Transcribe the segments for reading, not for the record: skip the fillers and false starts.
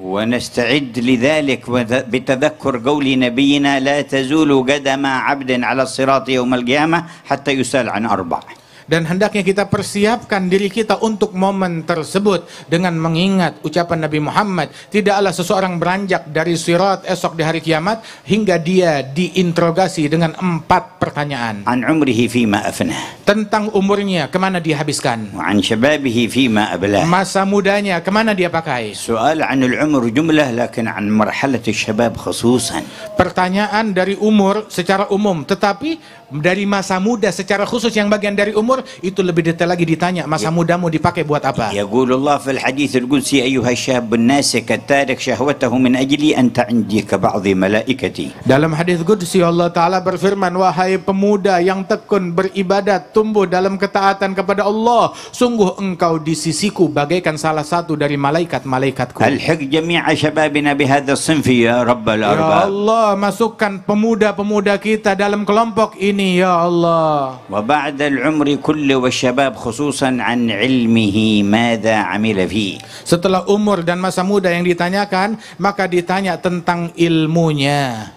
ونستعد لذلك بتذكر قول نبينا لا تزول قدم عبد على الصراط يوم القيامة حتى يسأل عن 4. Dan hendaknya kita persiapkan diri kita untuk momen tersebut dengan mengingat ucapan Nabi Muhammad, tidaklah seseorang beranjak dari sirat esok di hari kiamat hingga dia diinterogasi dengan 4 pertanyaan. عن عمره فيما أفناه. Tentang umurnya, kemana dia habiskan. وعن شبابه فيما أبلاه. Masa mudanya, kemana dia pakai. سؤال عن العمر جملة لكن عن مرحلة الشباب خصوصا. Pertanyaan dari umur secara umum, tetapi dari masa muda secara khusus yang bagian dari umur itu lebih detail lagi ditanya, masa mudamu dipakai buat apa? يقول الله في الحديث القدسي أيها الشاب الناسك التارك شهوته من أجلي أنت عندي كبعض ملائكتي. Dalam hadis qudsi Allah Ta'ala berfirman, wahai pemuda yang tekun beribadat, tumbuh dalam ketaatan kepada Allah, sungguh engkau di sisiku bagaikan salah satu dari malaikat-malaikatku. ألحق جميع شبابنا بهذا الصنف يا رب Ya الأرباب. Allah, masukkan pemuda-pemuda kita dalam kelompok ini ya Allah. وبعد العمر كله والشباب خصوصا عن علمه ماذا عمل فيه. Setelah umur dan masa muda yang ditanyakan, maka ditanya tentang ilmunya.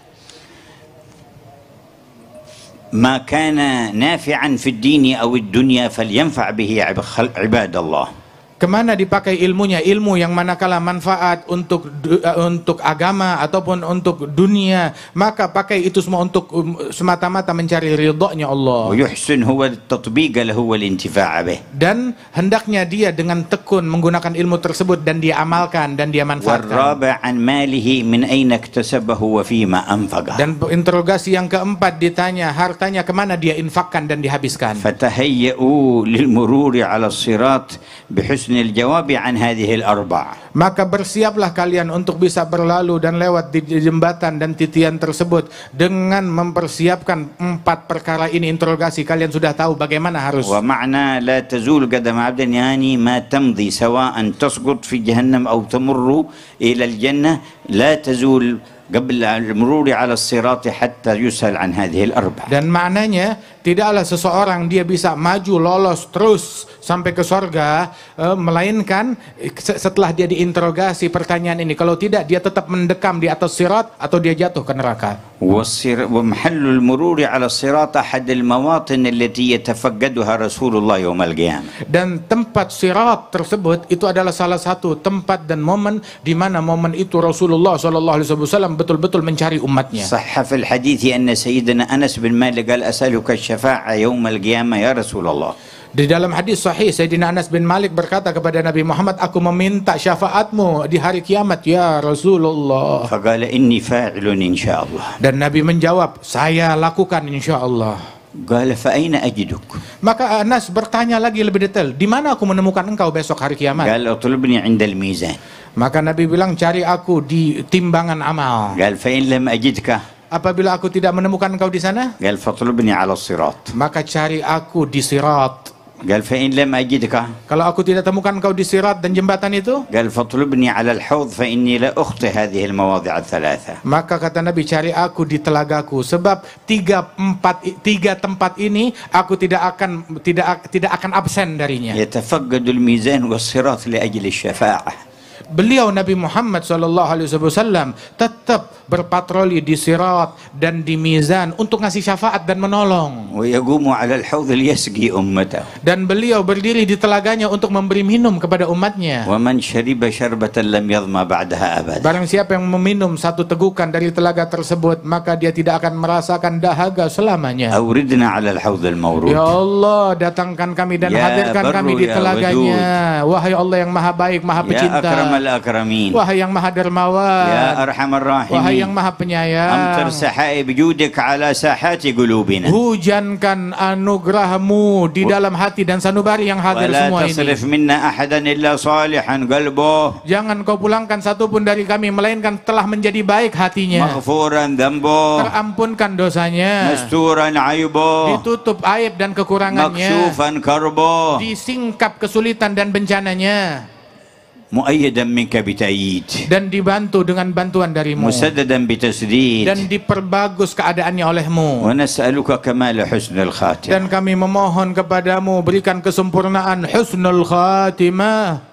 ما كان نافعا في الدين أو الدنيا فلينفع به عباد الله. Kemana dipakai ilmunya? Ilmu yang manakala manfaat untuk agama ataupun untuk dunia, maka pakai itu semua untuk semata-mata mencari ridhonya Allah. ويحسن هو التطبيق له والانتفاع به. Dan hendaknya dia dengan tekun menggunakan ilmu tersebut dan dia amalkan dan dia manfaatkan. والرابع عن ماله من أين اكتسبه وفيما أنفقه. Dan interogasi yang keempat ditanya hartanya kemana dia infakkan dan dihabiskan. فتهيئوا للمرور على الصراط بحسن الجواب عن هذه الأربع. Maka bersiaplah kalian untuk bisa berlalu dan lewat di jembatan dan titian tersebut dengan mempersiapkan 4 perkara ini. Interogasi kalian sudah tahu bagaimana harus. ومعنى لا تزول قدم عبد يعني ما تمضي سواء تسقط في جهنم أو تمر إلى الجنة لا تزول قبل المرور على الصراط حتى يسأل عن هذه الأربع. Dan maknanya tidaklah seseorang dia bisa maju lolos terus sampai ke sorga, melainkan setelah dia diinterogasi pertanyaan ini. Kalau tidak, dia tetap mendekam di atas sirat atau dia jatuh ke neraka. ومحل المرور على الصراط أحد المواطن التي يتفقدها رسول الله يوم القيامة. Dan tempat sirat tersebut itu adalah salah satu tempat dan momen di mana momen itu Rasulullah SAW betul-betul mencari umatnya. صح في الحديث أن سيدنا أنس بن مالك قال أسألك الشفاعة يوم القيامة يا رسول الله. Di dalam hadis sahih, Sayyidina Anas bin Malik berkata kepada Nabi Muhammad, aku meminta syafaatmu di hari kiamat ya Rasulullah. فقال إني فاعل إن شاء الله. Dan Nabi menjawab, saya lakukan insya Allah. قال فأين أجدك؟ Maka Anas bertanya lagi lebih detail, di mana aku menemukan engkau besok hari kiamat? قال اطلبني عند الميزان. Maka Nabi bilang, cari aku di timbangan amal. قال فإن لم أجدك؟ Apabila aku tidak menemukan engkau di sana, قال فاطلبني على الصراط. maka cari aku di sirat. قال فإن لم أجدك؟ Kalau aku tidak temukan engkau di sirat dan jembatan itu, قال فاطلبني على الحوض فإني لا أخطئ هذه المواضع الثلاثة. maka kata Nabi, cari aku di telagaku, sebab tiga tempat ini aku tidak akan absen darinya. يتفقد الميزان والصراط لأجل الشفاعة. Beliau Nabi Muhammad SAW tetap berpatroli di sirat dan di mizan untuk ngasih syafaat dan menolong. ويقوم على الحوض ليسقي أمته. Dan beliau berdiri di telaganya untuk memberi minum kepada umatnya. ومن شرب شربة لم يظمأ بعدها أبدا. Barang siapa yang meminum satu tegukan dari telaga tersebut, maka dia tidak akan merasakan dahaga selamanya. أوردنا على الحوض المورود. Ya Allah, datangkan kami dan Ya hadirkan Barru, kami di ya telaganya. Wahai Allah yang maha baik, maha يا pecinta. أكرم الأكرمين. Wahai yang maha dermawan. يا أرحم Wahai الراحمين. yang maha penyayang. أمطر سحائب جودك على ساحات قلوبنا. Hujankan anugerahmu di dalam hati dan sanubari yang hadir ولا semua ini. تصرف منا أحدا إلا صالحا قلبه. Jangan kau pulangkan satupun dari kami melainkan telah menjadi baik hatinya, مغفورا ذنبه. terampunkan dosanya, مستورا عيبه. ditutup aib dan kekurangannya, مكشوفا كربه. disingkap kesulitan dan bencananya, مؤيدا منك بتأييد. dan dibantu dengan bantuan darimu, مسددا بتسديد. dan diperbagus keadaannya olehmu. ونسألك كمال حسن الخاتمة. Dan kami memohon kepadamu, berikan kesempurnaan husnul khatimah.